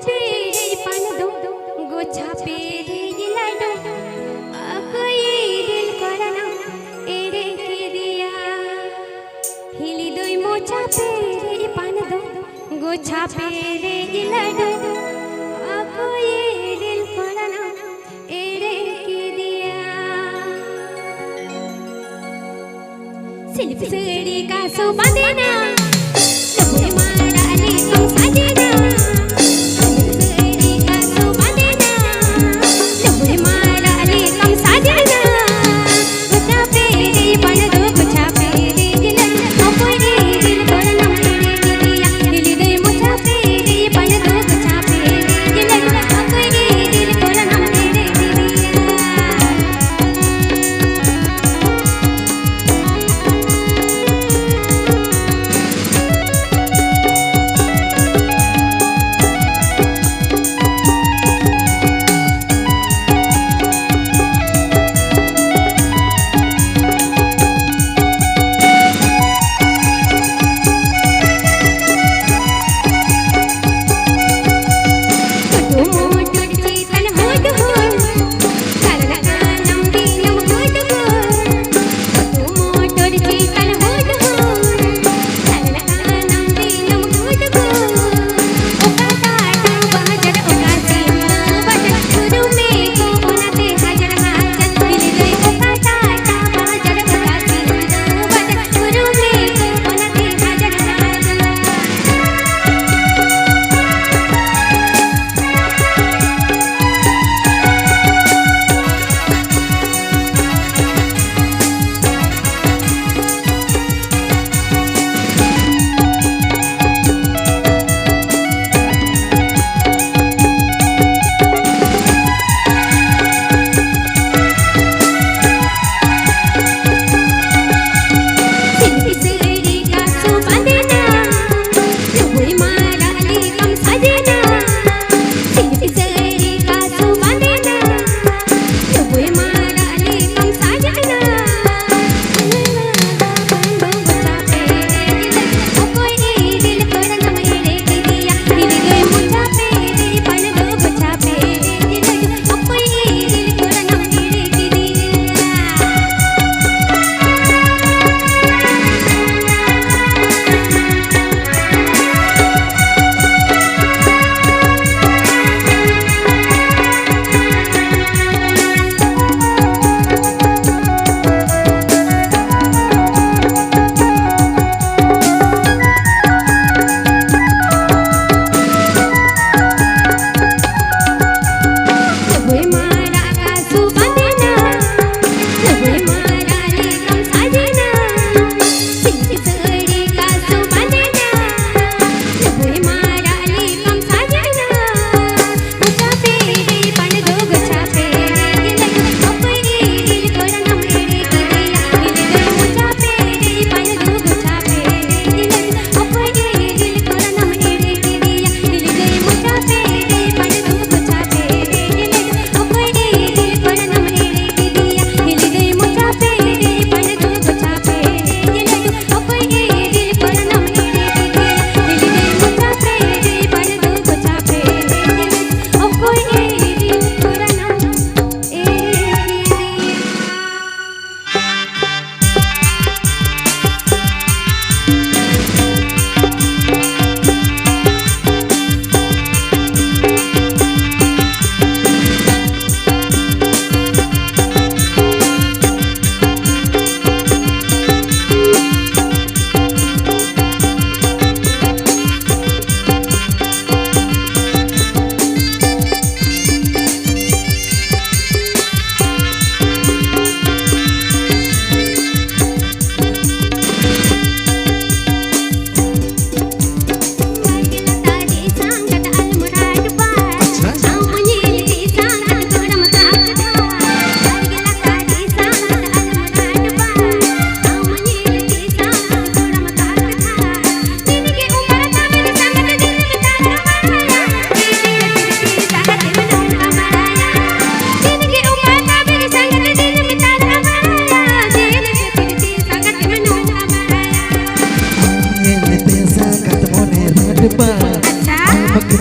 पे पान दो गोछा पे गिलाडो कोई दिल करना एड़े के दिया हिली दोई मोचा पे पान दो गोछा पे गिलाडो कोई दिल करना एड़े के दिया सिल्फ सेड़ी का सो बांधना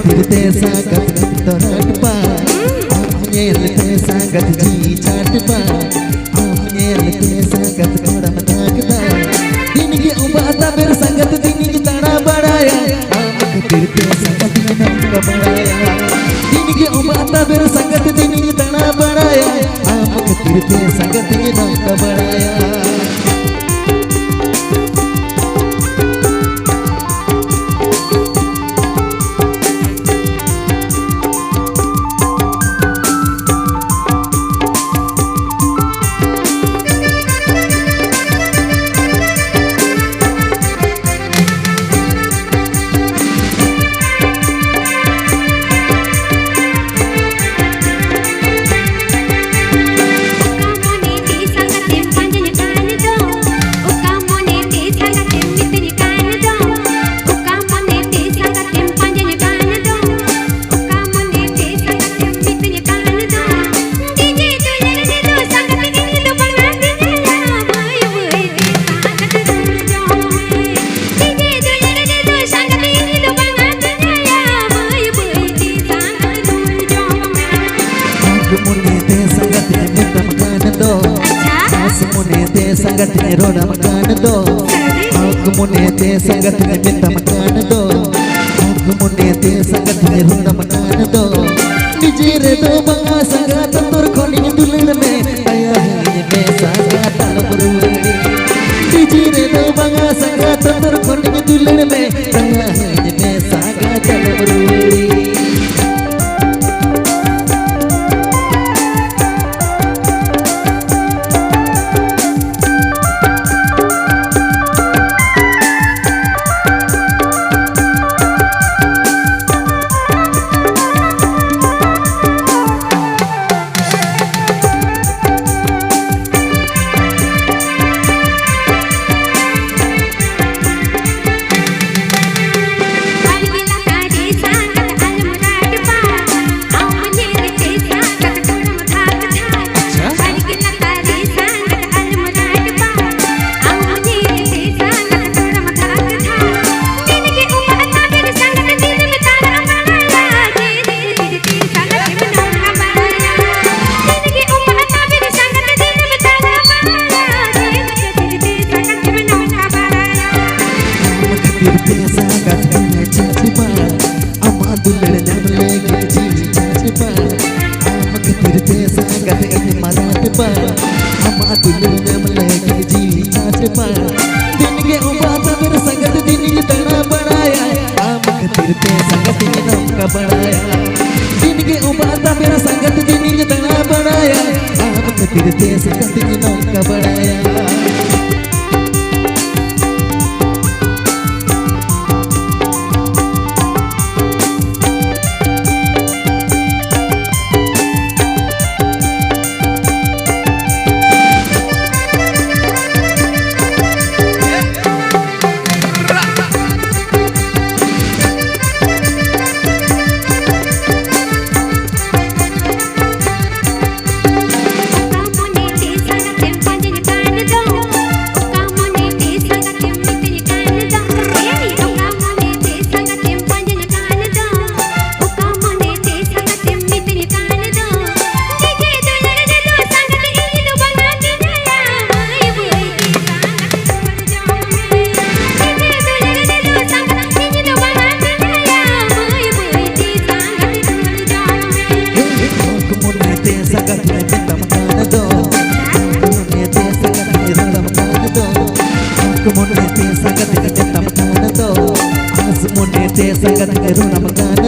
tirte sangat torat pa amnyel te sangat ji chat pa amnyel te sangat kodam takda din ki ubata ber sangat din ki tana badaya amak tirte sangat nam ka badaya din ki ubata ber sangat din ki tana badaya amak tirte sangat nam ka badaya संगत ने रोड़ा मकान दो आग मुने ते संगत ने मिता मकान दो आग मुने ते संगत ने रोड़ा मकान दो निजेरे दो बंगा संगत तुर खोनी दुलन में आया है में संगत नबरूरी निजेरे दो बंगा संगत तुर खोनी दुलन में आया है में संगत नबरूरी tirte sangat kene chachipa ama dulal namle ji chachipa amak tirte sangat ene maratpa ama dulal namle ji chachipa din ke ubata ber sangat din ki tana badaya amak tirte sangat nam ka badaya din ke ubata ber sangat din ki tana badaya amak tirte sangat nam ka badaya Sangat